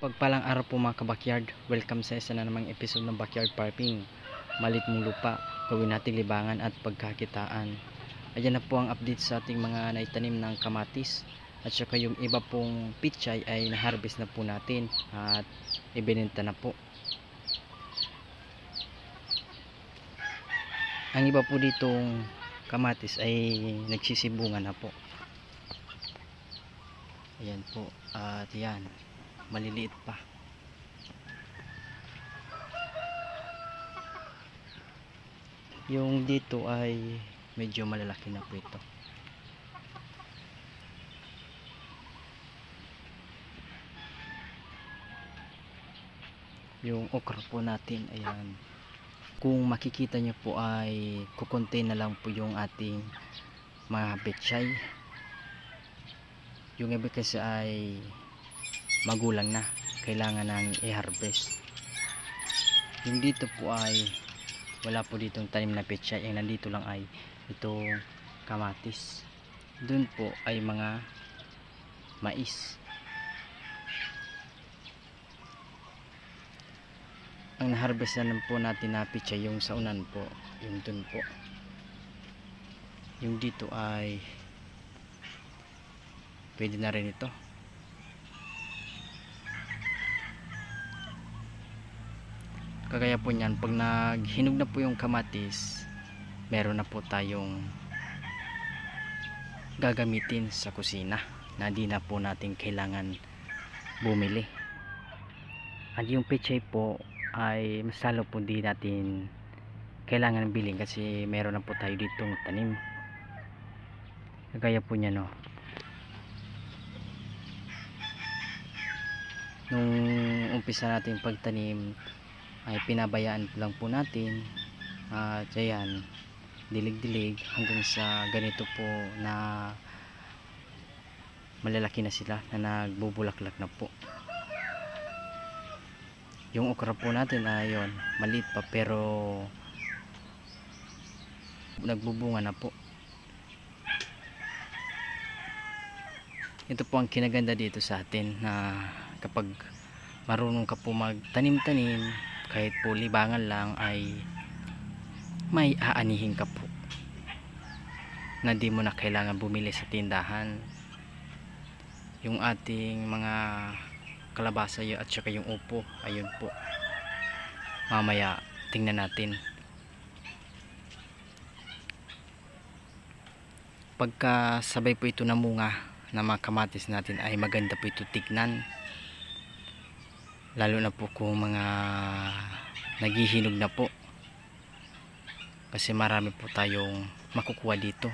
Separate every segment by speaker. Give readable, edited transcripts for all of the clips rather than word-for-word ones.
Speaker 1: Pagpalang araw po mga ka-backyard, welcome sa isa na namang episode ng Backyard Farming. Malit mong lupa, gawin natin libangan at pagkakitaan. Ayan na po ang update sa ating mga naitanim ng kamatis. At saka yung iba pong pichay ay na-harvest na po natin at ibinenta na po. Ang iba po ditong kamatis ay nagsisibungan na po. Ayan po, at yan, maliliit pa. Yung dito ay medyo malalaki na po ito. Yung okra po natin, ayan, kung makikita nyo po ay kukunti na lang po yung ating mga pechay. Yung iba kasi ay magulang na, kailangan nang i-harvest. Yung dito po ay wala po ditong tanim na pechay, ang nandito lang ay itong kamatis. Dun po ay mga mais. Ang na-harvest na po natin na pechay yung sa unan po, yung dun po. Yung dito ay pwede na rin ito. Kagaya po niyan, pag naghinog na po yung kamatis, meron na po tayong gagamitin sa kusina na di na po natin kailangan bumili. At yung pechay po ay mas lalo po di natin kailangan bilhin kasi meron na po tayo ditong tanim. Kagaya po niyan, no. Nung umpisa natin pagtanim ay pinabayaan lang po natin at ayan, dilig-dilig hanggang sa ganito po na malalaki na sila, na nagbubulaklak na po. Yung okra po natin ayon, maliit pa pero nagbubunga na po. Ito po ang kinaganda dito sa atin, na kapag marunong ka po magtanim-tanim, kahit po libangan lang, ay may aanihin ka po na di mo na kailangan bumili sa tindahan. Yung ating mga kalabasa at saka yung upo, ayun po, mamaya tingnan natin. Pagka sabay po ito namunga na mga kamatis natin ay maganda po ito tignan, lalo na po kung mga naghihinog na po, kasi marami po tayong makukuha dito.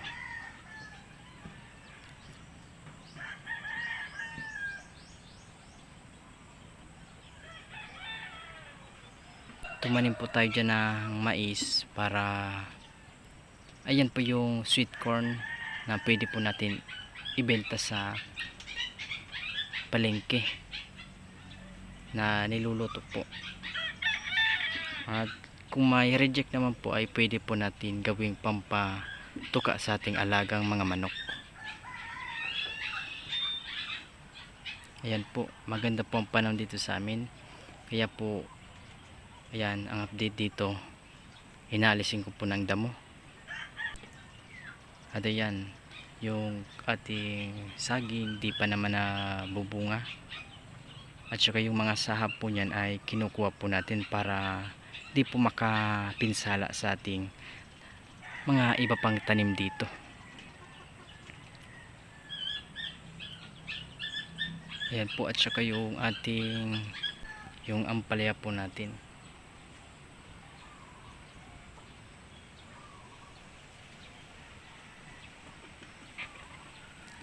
Speaker 1: Tumanim po tayo dyan ng mais para ayan po yung sweet corn na pwede po natin ibenta sa palengke na niluluto po. At kung may reject naman po ay pwede po natin gawing pampatuka sa ating alagang mga manok. Ayan po, maganda po ang panahon dito sa amin, kaya po ayan ang update dito, inaalisin ko po ng damo. At ayan, yung ating saging di pa naman na bubunga, at saka yung mga sahab po niyan ay kinukuha po natin para di po makapinsala sa ating mga iba pang tanim dito. Ayan po, at saka yung ating yung ampalaya po natin.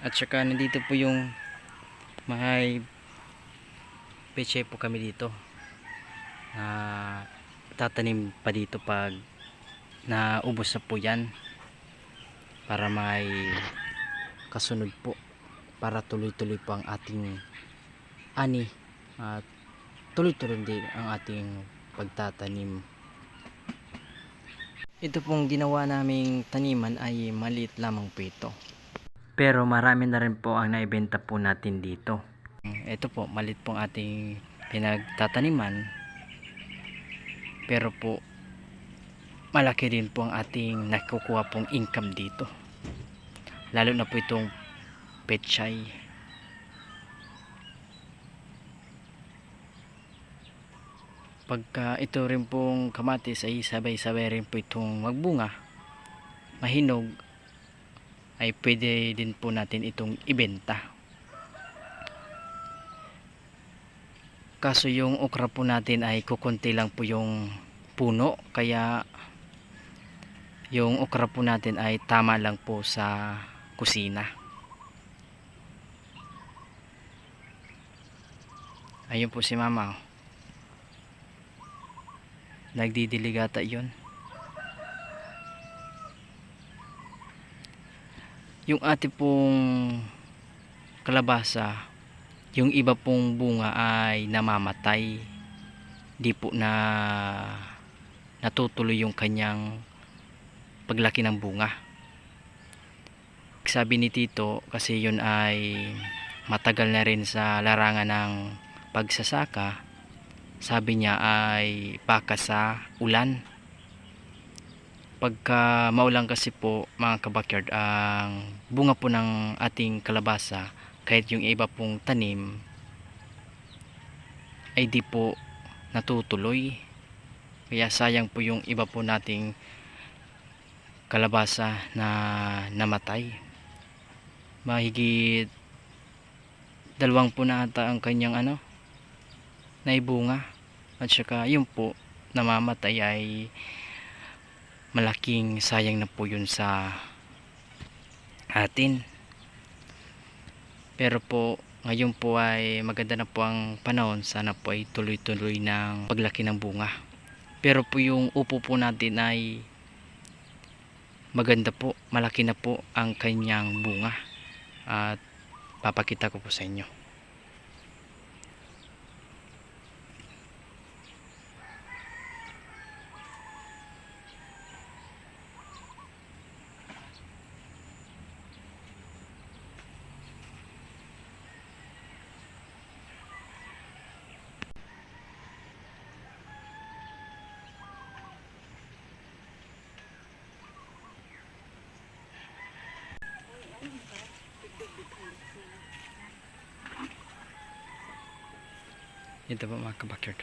Speaker 1: At saka nandito po yung may pechay po kami dito na tatanim pa dito pag naubos na po yan, para may kasunod po, para tuloy-tuloy po ang ating ani at tuloy-tuloy din ang ating pagtatanim. Ito pong ginawa naming taniman ay maliit lamang po ito, pero marami na rin po ang naibenta po natin dito. Ito po, maliit pong ating pinagtataniman, pero po malaki din po ang ating nakukuha pong income dito, lalo na po itong pechay. Pagka ito rin pong kamatis ay sabay-sabay rin po itong magbunga, mahinog, ay pwede din po natin itong ibenta. Kaso yung okra po natin ay kukunti lang po yung puno, kaya yung okra po natin ay tama lang po sa kusina. Ayun po si mama, oh. Nagdidiligata yun. Yung ate pong kalabasa, yung iba pong bunga ay namamatay, di po na natutuloy yung kanyang paglaki ng bunga. Sabi ni tito, kasi yun ay matagal na rin sa larangan ng pagsasaka, sabi niya ay baka sa ulan. Pagka maulan kasi po mga kabakyard, ang bunga po ng ating kalabasa, kahit yung iba pong tanim ay di po natutuloy, kaya sayang po yung iba po nating kalabasa na namatay. Mahigit 2 po na ata ang kanyang naibunga, at saka yun po namamatay, ay malaking sayang na po yun sa atin. Pero po ngayon po ay maganda na po ang panahon, sana po ay tuloy-tuloy ng paglaki ng bunga. Pero po yung upo po natin ay maganda po, malaki na po ang kanyang bunga, at papakita ko po sa inyo. Ito po mga kabakyard,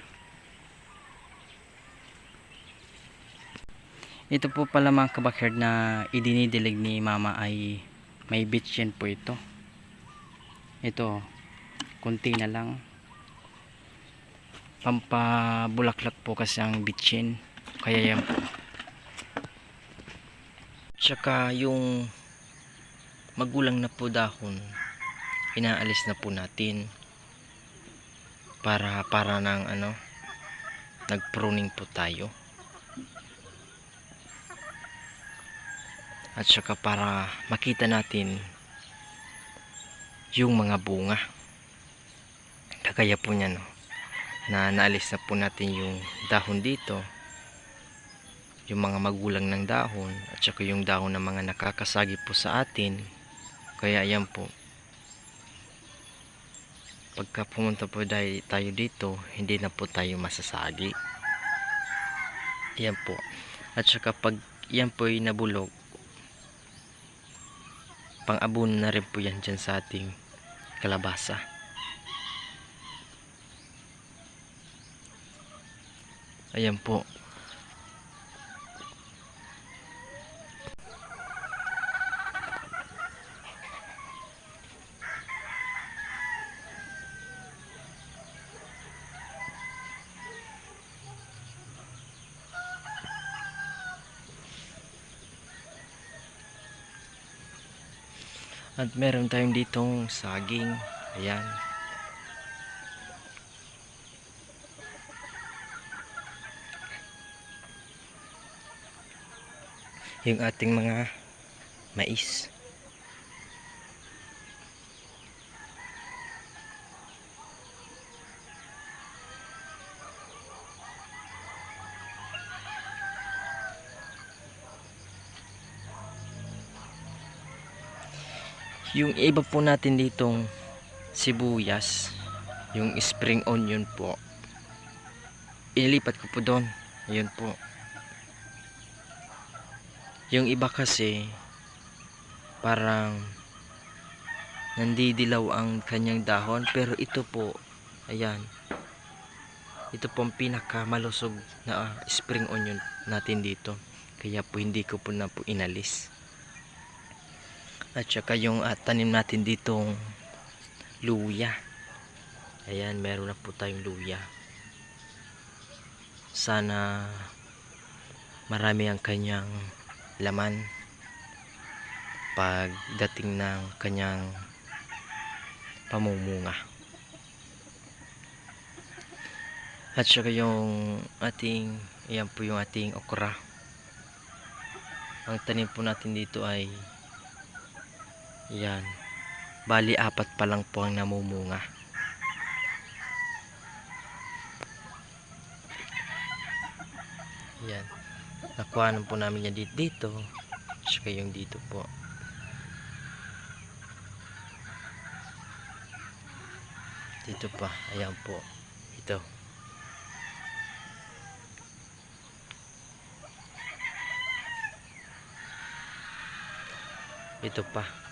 Speaker 1: ito po pala mga kabakyard na idinidilig ni mama ay may bitchin po ito. Ito, kunti na lang, pampabulaklak po kasi ang bitchin, kaya yan po. Tsaka yung magulang na po dahon, inaalis na po natin para ng nagpruning po tayo, at saka para makita natin yung mga bunga. Kagaya po niya, na naalis na po natin yung dahon dito, yung mga magulang ng dahon, at saka yung dahon ng mga nakakasagi po sa atin. Kaya yan po, pagka pumunta po tayo dito, hindi na po tayo masasagi. Yan po. At saka pag yan po ay nabulog, pang-abono na rin po yan dyan sa ating kalabasa. Ayan po. At meron tayong ditong saging. Ayan. Yung ating mga mais. Yung iba po natin ditong sibuyas, yung spring onion po, inilipat ko po doon. Ayun po. Yung iba kasi parang nandidilaw ang kanyang dahon, pero ito po, ayan, ito po ang pinaka malusog na spring onion natin dito, kaya po hindi ko po na po inalis. At saka yung tanim natin ditong luya, ayan, meron na po tayong luya. Sana marami ang kanyang laman pagdating ng kanyang pamumunga. At saka yung ating, ayan po yung ating okra. Ang tanim po natin dito ay yan, bali 4 pa lang po ang namumunga. Yan, nakuha po namin yan dito. Saka yung dito po. Dito pa, ayan po. Ito. Ito pa.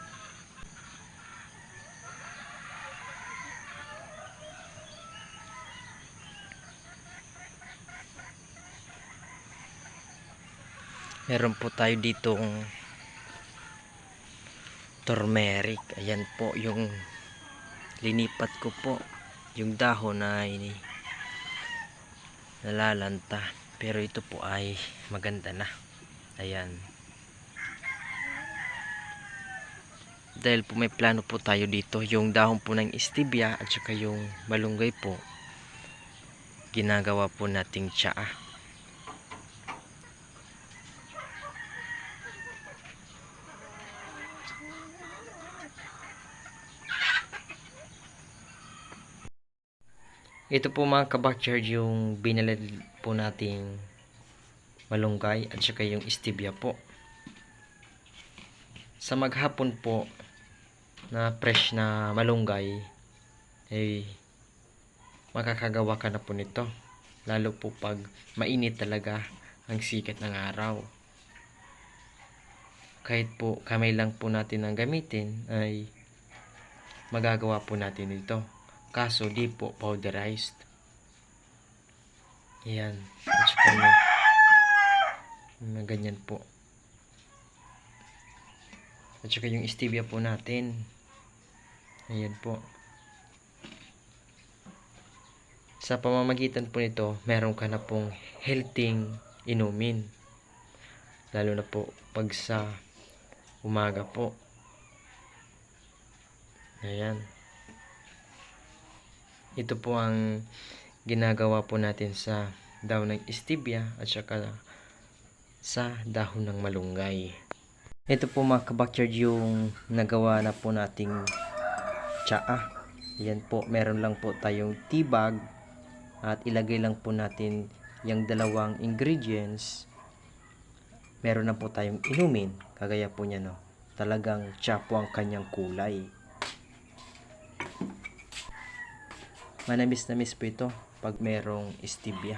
Speaker 1: Meron po tayo ditong turmeric. Ayan po yung linipat ko po. Yung dahon ay nalalanta, pero ito po ay maganda na. Ayan. Dahil po may plano po tayo dito, yung dahon po ng stevia at saka yung malunggay po, ginagawa po nating tsaa. Ito po mga kabackyard yung binalad po nating malunggay at saka yung stevia po. Sa maghapon po na fresh na malunggay ay makakagawa ka na po nito, lalo po pag mainit talaga ang sikat ng araw. Kahit po kamay lang po natin ang gamitin ay magagawa po natin ito, kaso di po powderized. Ayan, at saka na ganyan po. At saka yung stevia po natin, ayan po. Sa pamamagitan po nito, meron ka na pong healthy inumin, lalo na po pag sa umaga po. Ayan, ito po ang ginagawa po natin sa dahon ng stevia at saka sa dahon ng malunggay. Ito po mga kabackyard yung nagawa na po nating tsaa. Yan po, meron lang po tayong tea bag at ilagay lang po natin yung dalawang ingredients. Meron na po tayong inumin, kagaya po niya, no, talagang tsaa po ang kanyang kulay. Manamis na miss po ito pag merong stevia.